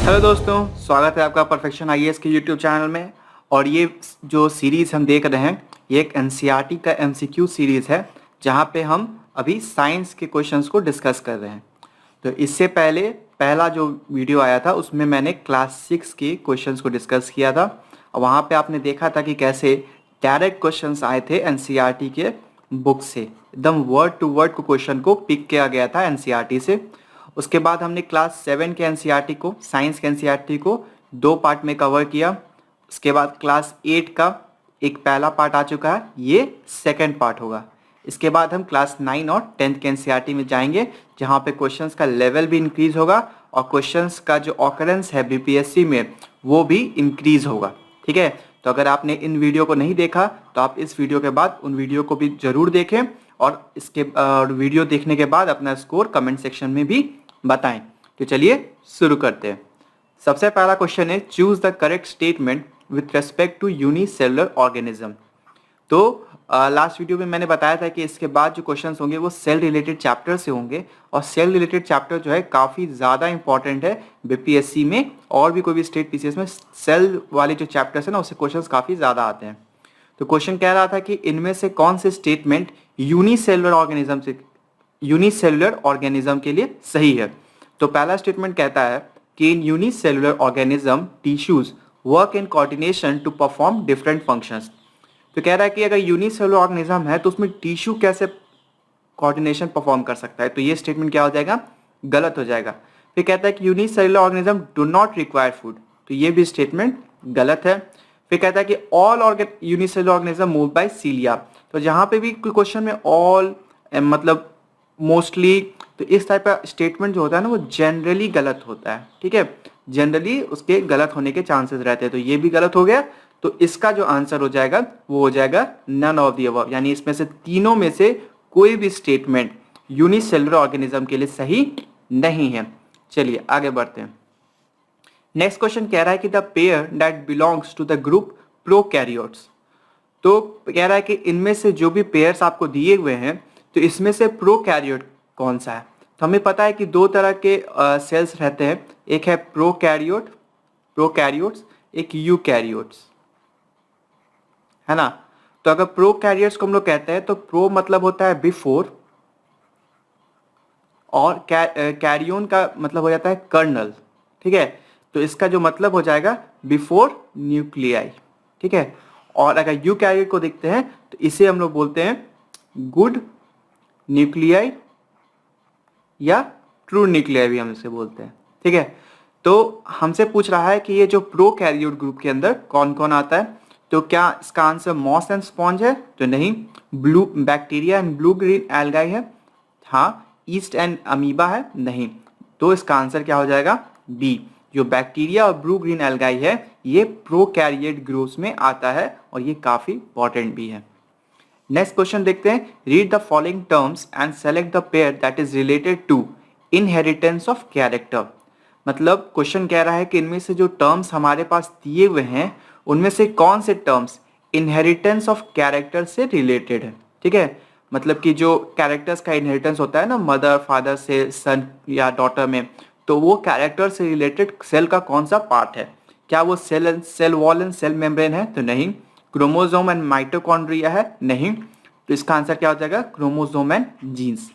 Hello दोस्तों, स्वागत है आपका परफेक्शन आईएएस के यूट्यूब चैनल में। और ये जो सीरीज़ हम देख रहे हैं ये एक एनसीईआरटी का एमसीक्यू सीरीज़ है, जहाँ पे हम अभी साइंस के क्वेश्चंस को डिस्कस कर रहे हैं। तो इससे पहले पहला जो वीडियो आया था उसमें मैंने क्लास 6 के क्वेश्चंस को डिस्कस किया था, और वहाँ पे आपने देखा था कि कैसे डायरेक्ट क्वेश्चंस आए थे एनसीईआरटी के बुक से, एकदम वर्ड टू वर्ड को क्वेश्चन को पिक किया गया था एनसीईआरटी से। उसके बाद हमने क्लास 7 के एनसीईआरटी को, साइंस के एनसीईआरटी को 2 पार्ट में कवर किया। उसके बाद क्लास 8 का एक पहला पार्ट आ चुका है, ये सेकंड पार्ट होगा। इसके बाद हम क्लास 9 और 10th के एनसीईआरटी में जाएंगे, जहाँ पे क्वेश्चंस का लेवल भी इंक्रीज होगा और क्वेश्चंस का जो ऑकरेंस है बीपीएससी में वो भी इंक्रीज होगा। ठीक है, तो अगर आपने इन वीडियो को नहीं देखा तो आप इस वीडियो के बाद उन वीडियो को भी जरूर देखें, और इसके वीडियो देखने के बाद अपना स्कोर कमेंट सेक्शन में भी बताएं। तो चलिए शुरू करते हैं। सबसे पहला क्वेश्चन है, choose the correct statement with respect to unicellular organism. तो लास्ट वीडियो में मैंने बताया था कि इसके बाद जो क्वेश्चंस होंगे वो सेल रिलेटेड चैप्टर से होंगे, और सेल रिलेटेड चैप्टर जो है काफ़ी ज़्यादा इंपॉर्टेंट है बीपीएससी में, और भी कोई भी स्टेट पीसीएस में सेल वाले जो चैप्टर्स है ना उससे क्वेश्चंस काफ़ी ज़्यादा आते हैं। तो क्वेश्चन कह रहा था कि इनमें से कौन से स्टेटमेंट यूनिसेलुलर ऑर्गेनिज्म के लिए सही है। तो पहला स्टेटमेंट कहता है कि in unicellular organism tissues work in coordination to perform different functions. तो कह रहा है कि अगर यूनिसेलुलर ऑर्गेनिज्म है तो उसमें टिश्यू कैसे कोऑर्डिनेशन परफॉर्म कर सकता है, तो ये स्टेटमेंट क्या हो जाएगा, गलत हो जाएगा। फिर कहता है कि unicellular organism do not require food, तो ये भी स्टेटमेंट गलत है। फिर कहता है कि all unicellular organism move by cilia, तो जहां पे भी क्वेश्चन में ऑल मतलब मोस्टली, तो इस टाइप का स्टेटमेंट जो होता है ना वो जनरली गलत होता है। ठीक है, जनरली उसके गलत होने के चांसेस रहते हैं, तो ये भी गलत हो गया। तो इसका जो आंसर हो जाएगा वो हो जाएगा नन ऑफ द अबव, यानी इसमें से तीनों में से कोई भी स्टेटमेंट यूनिसेलुलर ऑर्गेनिज्म के लिए सही नहीं है। चलिए आगे बढ़ते हैं। नेक्स्ट क्वेश्चन कह रहा है कि the pair that belongs to the group prokaryotes. तो कह रहा है कि इनमें से जो भी पेयर्स आपको दिए हुए हैं तो इसमें से प्रोकैरियोट कौन सा है। तो हमें पता है कि दो तरह के सेल्स रहते हैं, एक है प्रोकैरियोट्स, एक यूकैरियोट्स, है ना। तो अगर प्रोकैरियोट्स को हम लोग कहते हैं तो प्रो मतलब होता है बिफोर, और कैरियोन का मतलब हो जाता है कर्नल। ठीक है, तो इसका जो मतलब हो जाएगा बिफोर न्यूक्लियाई। ठीक है, और अगर यूकैरियोट को देखते हैं तो इसे हम लोग बोलते हैं गुड न्यूक्लियाई या ट्रू न्यूक्लियाई भी हम इसे बोलते हैं। ठीक है, तो हमसे पूछ रहा है कि ये जो प्रोकैरियोट ग्रुप के अंदर कौन कौन आता है, तो क्या इसका आंसर मॉस एंड स्पॉन्ज है, तो नहीं। Blue bacteria and blue green algae है, हाँ। ईस्ट एंड अमीबा है, नहीं। तो इसका आंसर क्या हो जाएगा, बी। जो बैक्टीरिया और ब्लू ग्रीन एल्गाई है ये प्रोकैरियोट ग्रुप्स में आता है, और ये काफी इंपॉर्टेंट भी है। नेक्स्ट क्वेश्चन देखते हैं, read the following terms and select the pair that is related to inheritance of character. मतलब क्वेश्चन कह रहा है कि इनमें से जो टर्म्स हमारे पास दिए हुए हैं उनमें से कौन से टर्म्स इनहेरिटेंस ऑफ कैरेक्टर से रिलेटेड है। ठीक है, मतलब कि जो कैरेक्टर्स का इनहेरिटेंस होता है ना मदर फादर से सन या डॉटर में, तो वो कैरेक्टर से रिलेटेड सेल का कौन सा पार्ट है। क्या वो cell wall and cell membrane है, तो नहीं। क्रोमोसोम एंड माइटोकॉन्ड्रिया है, नहीं। तो इसका आंसर क्या हो जाएगा, क्रोमोसोम एंड जीन्स।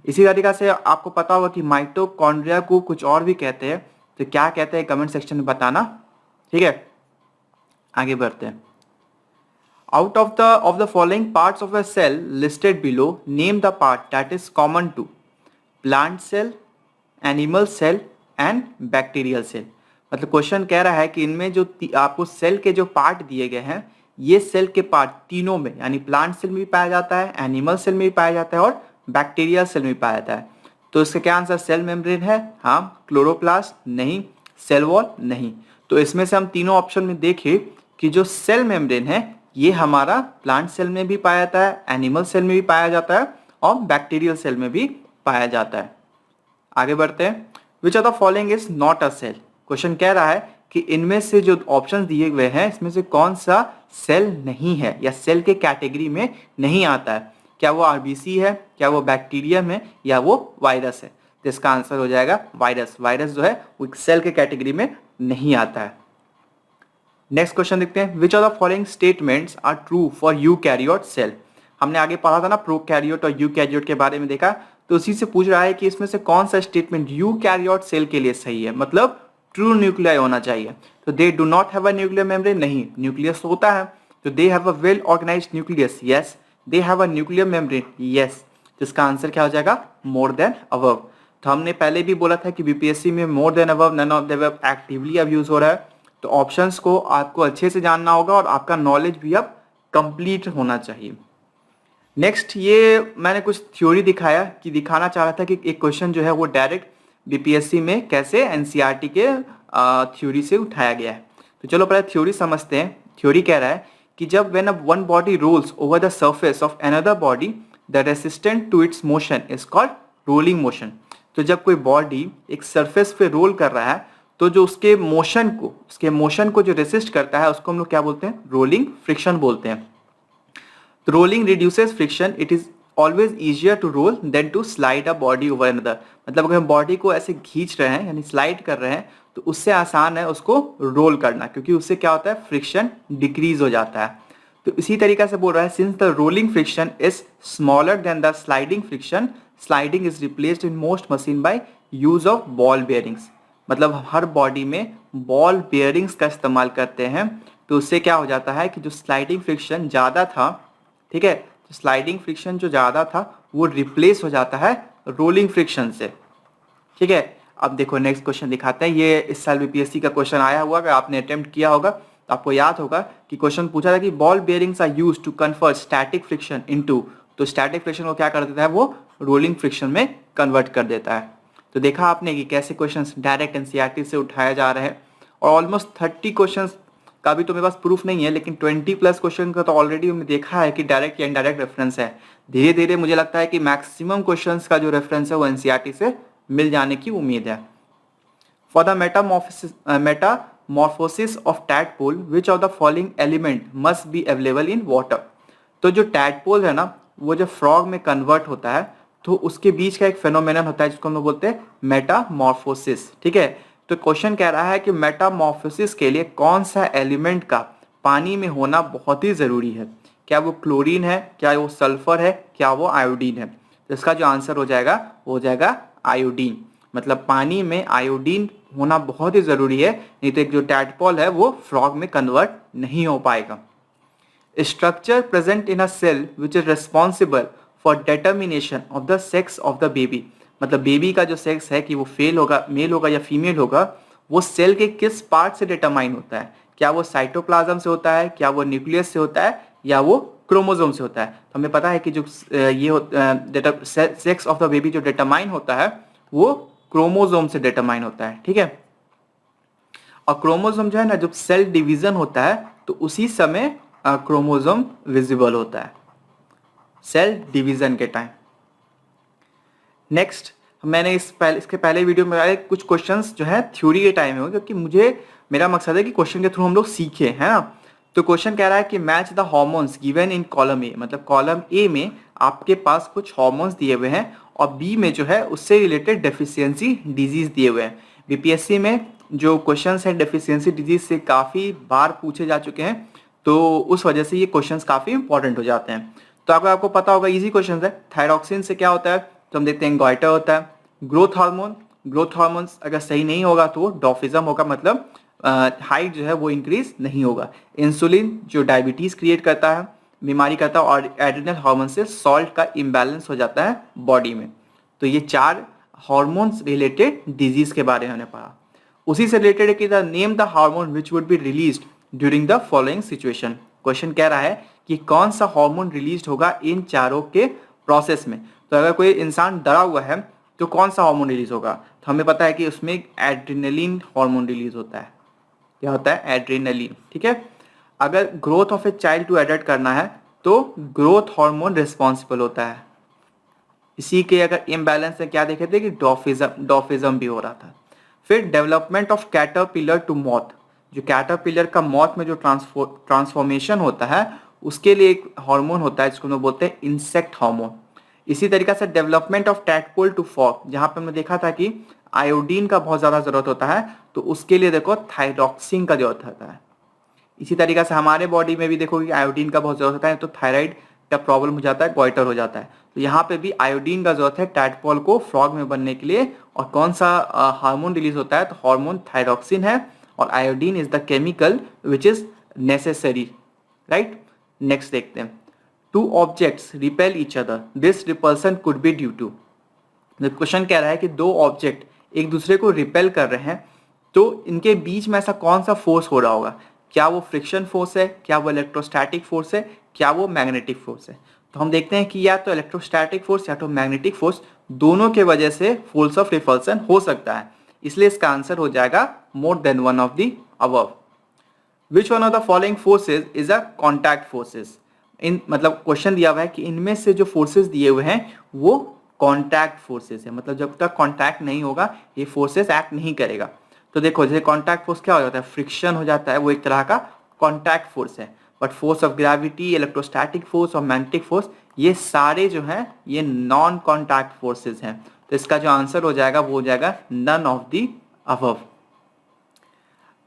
इसी तरीका से आपको पता होगा कि माइटोकॉन्ड्रिया को कुछ और भी कहते हैं, तो क्या कहते हैं कमेंट सेक्शन में बताना। ठीक है, आगे बढ़ते हैं। Out of the following parts of a cell listed below name the part that is common to plant cell, animal cell and bacterial cell. मतलब क्वेश्चन कह रहा है कि इनमें जो आपको सेल के जो पार्ट दिए गए हैं ये सेल के पार्ट तीनों में, यानी प्लांट सेल में भी पाया जाता है, एनिमल सेल में भी पाया जाता है और बैक्टीरियल सेल में भी पाया जाता है। तो इसका क्या आंसर, सेल मेम्ब्रेन है, हाँ। क्लोरोप्लास्ट नहीं, सेल वॉल नहीं। तो इसमें से हम तीनों ऑप्शन में देखें कि जो सेल मेम्ब्रेन है ये हमारा प्लांट सेल में भी पाया जाता है, एनिमल सेल में भी पाया जाता है और बैक्टीरियल सेल में भी पाया जाता है। आगे बढ़ते हैं। Which of the following is not a cell. Question कह रहा है कि इनमें से जो ऑप्शंस दिए हुए हैं इसमें से कौन सा सेल नहीं है या सेल के कैटेगरी में नहीं आता है। क्या वो आरबीसी है, क्या वो बैक्टीरियम है, या वो वायरस है। तो इसका आंसर हो जाएगा वायरस। वायरस जो है वो सेल के कैटेगरी में नहीं आता है। नेक्स्ट क्वेश्चन देखते हैं, which of the following statements are true for eukaryote cell. हमने आगे पढ़ा था ना प्रोकैरियोट और यूकैरियोट के बारे में देखा, तो उसी से पूछ रहा है कि इसमें से कौन सा स्टेटमेंट यूकैरियोट सेल के लिए सही है, मतलब ट्रू न्यूक्लियाई होना चाहिए। तो they do not have a nuclear membrane, नहीं, न्यूक्लियस होता है। तो they have a well organised nucleus, yes. They have a nuclear membrane, yes. तो इसका आंसर क्या हो जाएगा, मोर देन अबव। तो हमने पहले भी बोला था कि बीपीएससी में more than above, none of the above actively अब यूज हो रहा है। तो ऑप्शंस को आपको अच्छे से जानना होगा और आपका नॉलेज भी अब कंप्लीट होना चाहिए। नेक्स्ट, ये मैंने कुछ थ्योरी दिखाया कि दिखाना चाह रहा था कि एक क्वेश्चन जो है वो डायरेक्ट बीपीएससी में कैसे एनसीईआरटी के थ्योरी से उठाया गया है। तो चलो पहले थ्योरी समझते हैं। थ्योरी कह रहा है कि जब when one body rolls over the surface of another body, the resistant to its motion is called rolling motion. तो जब कोई बॉडी एक सरफेस पे रोल कर रहा है तो जो उसके मोशन को जो रेसिस्ट करता है उसको हम लोग क्या बोलते हैं, रोलिंग फ्रिक्शन बोलते हैं। तो rolling reduces friction, it is always easier to roll than to slide a body over another. मतलब अगर हम बॉडी को ऐसे खींच रहे हैं यानी स्लाइड कर रहे हैं तो उससे आसान है उसको रोल करना, क्योंकि उससे क्या होता है, फ्रिक्शन डिक्रीज हो जाता है। तो इसी तरीके से बोल रहा है, since the rolling friction is smaller than the sliding friction, sliding is replaced in most machine by use of ball bearings. मतलब हर बॉडी में बॉल बेयरिंग्स का इस्तेमाल करते हैं, तो उससे क्या हो जाता है कि जो स्लाइडिंग फ्रिक्शन ज़्यादा था, ठीक है, तो स्लाइडिंग फ्रिक्शन जो ज़्यादा था वो रिप्लेस हो जाता है रोलिंग फ्रिक्शन से। ठीक है, अब देखो नेक्स्ट क्वेश्चन दिखाते हैं। ये इस साल बीपीएससी का क्वेश्चन आया हुआ, अगर आपने अटेम्प्ट किया होगा तो आपको याद होगा कि क्वेश्चन पूछा था कि ball bearings are used to convert static friction into, तो स्टैटिक फ्रिक्शन को क्या कर देता है, वो रोलिंग फ्रिक्शन में कन्वर्ट कर देता है। तो देखा आपने कि कैसे क्वेश्चंस डायरेक्ट एनसीईआरटी से उठाया जा रहा है, और ऑलमोस्ट 30 क्वेश्चंस का भी तो मेरे पास प्रूफ नहीं है, लेकिन 20+ क्वेश्चन का तो ऑलरेडी हमने देखा है कि डायरेक्ट या इनडायरेक्ट रेफरेंस है। धीरे धीरे मुझे लगता है कि मैक्सिमम क्वेश्चंस का जो रेफरेंस है वो एनसीईआरटी से मिल जाने की उम्मीद है। For the Metamorphosis of tadpole, which of the following element must be available in water. तो जो टैडपोल है ना, वो जब फ्रॉग में कन्वर्ट होता है तो उसके बीच का एक फेनोमेनन होता है जिसको हम लोग बोलते हैं मेटामॉर्फोसिस। ठीक है, तो क्वेश्चन कह रहा है कि मेटामॉर्फोसिस के लिए कौन सा एलिमेंट का पानी में होना बहुत ही जरूरी है। क्या वो क्लोरीन है, क्या वो सल्फर है, क्या वो आयोडीन है। तो इसका जो आंसर हो जाएगा वो हो जाएगा आयोडीन। मतलब पानी में आयोडीन होना बहुत ही जरूरी है, नहीं तो एक जो टैडपोल है वो फ्रॉग में कन्वर्ट नहीं हो पाएगा। Structure present in a cell which is responsible for determination of the sex of the baby. मतलब बेबी का जो सेक्स है कि वो मेल होगा या फीमेल होगा, वो सेल के किस पार्ट से डिटरमाइन होता है। क्या वो साइटोप्लाज्म से होता है, क्या वो न्यूक्लियस से होता है, या वो क्रोमोसोम से होता है। तो हमें पता है कि जो सेक्स ऑफ द बेबी जो डिटरमाइन होता है वो क्रोमोसोम से डिटरमाइन होता है। ठीक है, और क्रोमोसोम जो है ना, जब सेल डिवीजन होता है तो उसी समय क्रोमोसोम विजिबल होता है, सेल डिवीजन के टाइम। नेक्स्ट, मैंने इसके पहले वीडियो में आए कुछ क्वेश्चंस जो है थ्योरी के टाइम में, क्योंकि मेरा मकसद है कि क्वेश्चन के थ्रू हम लोग सीखे, है ना। तो क्वेश्चन कह रहा है कि match the hormones given in column A. मतलब कॉलम ए में आपके पास कुछ हार्मोन्स दिए हुए हैं और बी में जो है उससे रिलेटेड डेफिशिएंसी डिजीज दिए हुए हैं। बीपीएससी में जो क्वेश्चंस हैं डेफिशिएंसी डिजीज से काफ़ी बार पूछे जा चुके हैं, तो उस वजह से ये क्वेश्चंस काफ़ी इंपॉर्टेंट हो जाते हैं। तो अगर आपको पता होगा, इजी क्वेश्चन है। थायरॉक्सिन से क्या होता है, तो हम देखते हैं गॉइटर होता है। ग्रोथ हार्मोन्स अगर सही नहीं होगा तो वो डॉफिज्म होगा, मतलब हाइट जो है वो इंक्रीज नहीं होगा। इंसुलिन जो डायबिटीज क्रिएट करता है, बीमारी करता है, और एड्रिनल हार्मोन से सॉल्ट का इम्बैलेंस हो जाता है बॉडी में। तो ये 4 हार्मोन्स रिलेटेड डिजीज के बारे में हमने पढ़ा। उसी से रिलेटेड है कि the name the hormone which would be released during the following situation. Question कह रहा है कि कौन सा हार्मोन रिलीज होगा इन चारों के प्रोसेस में। तो अगर कोई इंसान डरा हुआ है तो कौन सा हार्मोन रिलीज होगा, तो हमें पता है कि उसमें एड्रेनलिन हार्मोन रिलीज होता है। क्या होता है, एड्रेनलिन। ठीक है, अगर growth of a child to adult करना है तो ग्रोथ हार्मोन रिस्पॉन्सिबल होता है। इसी के अगर इम्बैलेंस है क्या देखे थे कि डॉफिज्म भी हो रहा था। फिर development of caterpillar to moth, जो कैटरपिलर का मॉथ में जो ट्रांसफॉर्मेशन होता है उसके लिए एक हार्मोन होता है जिसको हम लोग बोलते हैं इंसेक्ट हार्मोन। इसी तरीके से development of tadpole to frog, जहां पे हमने देखा था कि आयोडीन का बहुत ज्यादा जरूरत होता है, तो उसके लिए देखो थायरॉक्सिन का जरूरत होता है। इसी तरीके से हमारे बॉडी में भी देखो कि आयोडीन का बहुत जरूरत होता है, तो थायराइड का प्रॉब्लम हो जाता है, गोइटर हो जाता है। तो यहाँ पे भी आयोडीन का जरूरत है टैडपोल को फ्रॉग में बनने के लिए। और कौन सा हार्मोन रिलीज होता है, तो हार्मोन थायरॉक्सिन है, और iodine is the chemical which is necessary, right. Next देखते हैं, two objects repel each other, this repulsion could be due to. Question कह रहा है कि दो ऑब्जेक्ट एक दूसरे को रिपेल कर रहे हैं, तो इनके बीच में ऐसा कौन सा फोर्स हो रहा होगा? क्या वो फ्रिक्शन फोर्स है, क्या वो इलेक्ट्रोस्टैटिक फोर्स है, क्या वो मैग्नेटिक फोर्स है? तो हम देखते हैं कि या तो इलेक्ट्रोस्टैटिक फोर्स या तो मैग्नेटिक फोर्स, दोनों के वजह से फोर्स ऑफ रिपल्सन हो सकता है। इसलिए इसका आंसर हो जाएगा more than one of the above. Which one of the following forces is a contact forces? इन मतलब क्वेश्चन दिया हुआ है कि इनमें से जो फोर्सेज दिए हुए हैं वो कॉन्टैक्ट फोर्सेज है, मतलब जब तक कॉन्टैक्ट नहीं होगा ये फोर्सेज एक्ट नहीं करेगा। तो देखो जैसे कॉन्टैक्ट फोर्स क्या हो जाता है, फ्रिक्शन हो जाता है, वो एक तरह का कॉन्टैक्ट फोर्स है। But force of gravity, electrostatic force और मैग्नेटिक फोर्स, ये सारे जो हैं ये नॉन कॉन्टैक्ट फोर्सेज हैं। तो इसका जो आंसर हो जाएगा वो हो जाएगा नन ऑफ द अबव।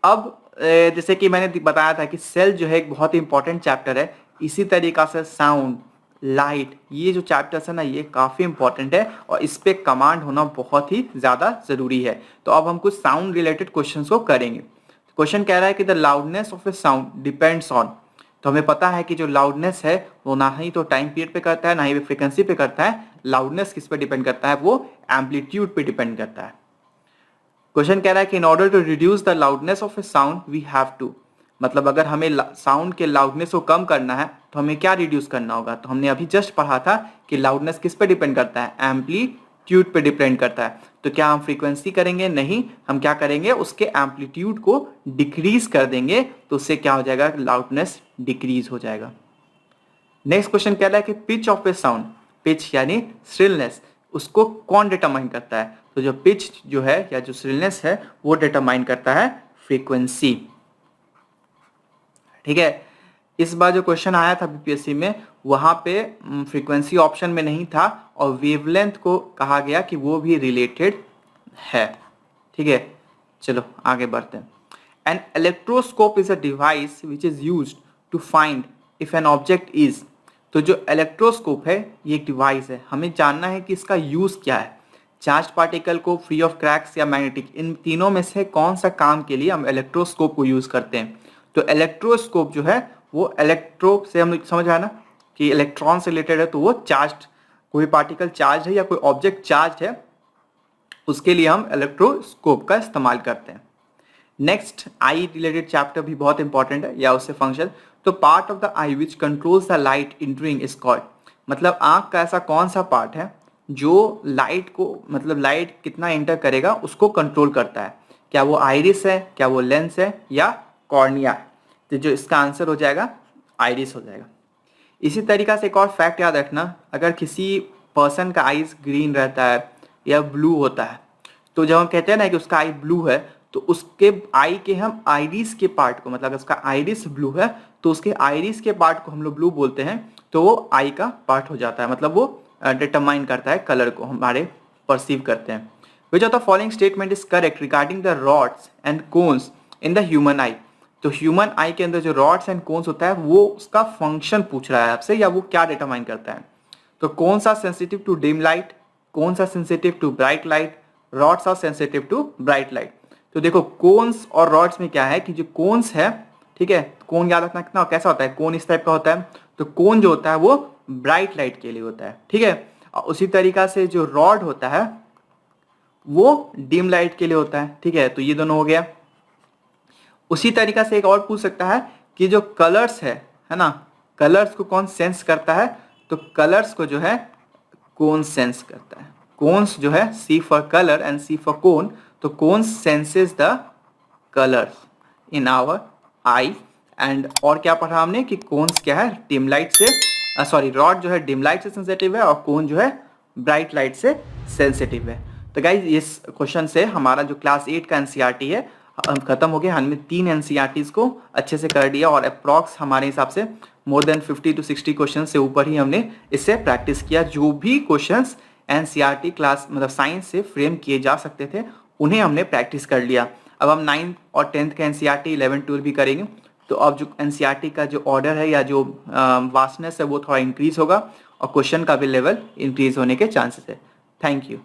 अब जैसे कि मैंने बताया था कि सेल जो है एक बहुत ही इंपॉर्टेंट चैप्टर है, इसी तरीका से साउंड, लाइट, ये जो चैप्टर्स है ना ये काफ़ी इंपॉर्टेंट है और इस पे कमांड होना बहुत ही ज़्यादा ज़रूरी है। तो अब हम कुछ साउंड रिलेटेड क्वेश्चंस को करेंगे। क्वेश्चन कह रहा है कि the loudness of a sound depends on, तो हमें पता है कि जो लाउडनेस है वो ना ही तो टाइम पीरियड पे करता है ना ही फ्रीक्वेंसी पे करता है। लाउडनेस किस पे डिपेंड करता है, वो एम्पलीट्यूड पे डिपेंड करता है। क्वेश्चन कह रहा है कि in order to reduce the loudness of a sound we have to, मतलब अगर हमें साउंड के लाउडनेस को कम करना है तो हमें क्या रिड्यूस करना होगा? तो हमने अभी जस्ट पढ़ा था कि लाउडनेस किस पे डिपेंड करता है, एम्पलीट्यूड पे डिपेंड करता है। तो क्या हम फ्रीक्वेंसी करेंगे? नहीं, हम क्या करेंगे, उसके एम्पलीट्यूड को डिक्रीज कर देंगे, तो उससे क्या हो जाएगा, लाउडनेस डिक्रीज हो जाएगा। नेक्स्ट क्वेश्चन कह रहा है कि pitch of a sound, pitch यानी श्रिलनेस, उसको कौन डिटरमाइन करता है? तो जो पिच जो है या जो श्रिलनेस है वो डिटरमाइन करता है फ्रीक्वेंसी। ठीक है, इस बार जो क्वेश्चन आया था बीपीएससी में वहां पे फ्रीक्वेंसी ऑप्शन में नहीं था और वेवलेंथ को कहा गया कि वो भी रिलेटेड है। ठीक है, चलो आगे बढ़ते हैं। An electroscope is a device which is used to find if an object is, तो जो इलेक्ट्रोस्कोप है ये एक डिवाइस है, हमें जानना है कि इसका यूज क्या है। चार्ज पार्टिकल को, फ्री ऑफ क्रैक्स या मैग्नेटिक, इन तीनों में से कौन सा काम के लिए हम इलेक्ट्रोस्कोप को यूज करते हैं? तो इलेक्ट्रोस्कोप जो है वो इलेक्ट्रो से हम समझ आया ना कि इलेक्ट्रॉन से रिलेटेड है, तो वो चार्ज, कोई पार्टिकल चार्ज है या कोई ऑब्जेक्ट चार्ज है, उसके लिए हम इलेक्ट्रोस्कोप का इस्तेमाल करते हैं। नेक्स्ट, आई रिलेटेड चैप्टर भी बहुत इंपॉर्टेंट है या उससे फंक्शन। तो part of the eye which controls the light entering is called, मतलब आंख का ऐसा कौन सा पार्ट है जो लाइट को, मतलब लाइट कितना एंटर करेगा उसको कंट्रोल करता है? क्या वो आइरिस है, क्या वो लेंस है, या कॉर्निया? तो जो इसका आंसर हो जाएगा आइरिस हो जाएगा। इसी तरीका से एक और फैक्ट याद रखना, अगर किसी पर्सन का आइज ग्रीन रहता है या ब्लू होता है, तो जब हम कहते हैं ना कि उसका आई ब्लू है, तो उसके आई के हम आइरिस के पार्ट को, मतलब उसका आइरिस ब्लू है तो उसके आइरिस के पार्ट को हम लोग ब्लू बोलते हैं, तो वो आई का पार्ट हो जाता है, मतलब वो डिटरमाइन करता है कलर को, हमारे परसीव करते हैं। Which of the following statement is correct regarding the rods and cones in the human eye? तो ह्यूमन आई के अंदर जो रॉड्स एंड कोन्स होता है वो उसका फंक्शन पूछ रहा है आपसे, या वो क्या डिटरमाइन करता है? तो कौन सा सेंसिटिव टू डिम लाइट, कौन सा sensitive to bright light, rods are sensitive to bright light. तो देखो कोन्स और रॉड्स में क्या है कि जो कोन्स है, ठीक है, कोन याद रखना कितना कैसा होता है, कोन इस टाइप का होता है, तो कोन जो होता है वो ब्राइट लाइट के लिए होता है। ठीक है, और उसी तरीका से जो रॉड होता है वो डिम लाइट के लिए होता है। ठीक है, तो ये दोनों हो गया। उसी तरीका से एक और पूछ सकता है कि जो कलर्स है ना, कलर्स को कौन सेंस करता है? तो कलर्स को जो है कोन सेंस करता है। कोन्स जो है, C for colour and C for cone, तो cone senses the colours in our eye. And और क्या पढ़ा हमने कि कोन्स क्या है, डिम लाइट से, सॉरी रॉड जो है डिम लाइट से सेंसिटिव है और कोन जो है ब्राइट लाइट से सेंसिटिव है। तो गाइज इस क्वेश्चन से हमारा जो क्लास 8 का एनसीईआरटी है खत्म हो गया। हमने 3 एनसीईआरटीज को अच्छे से कर दिया और अप्रॉक्स हमारे हिसाब से मोर देन 50 to 60 क्वेश्चन से ऊपर ही हमने इससे प्रैक्टिस किया। जो भी क्वेश्चंस एनसीईआरटी क्लास मतलब साइंस से फ्रेम किए जा सकते थे उन्हें हमने प्रैक्टिस कर लिया। अब हम 9th और 10th का एनसीईआरटी 11 12 भी करेंगे। तो अब जो एनसीईआरटी का जो ऑर्डर है या जो वास्टनेस है वो थोड़ा इंक्रीज होगा और क्वेश्चन का भी लेवल इंक्रीज होने के चांसेस है। Thank you.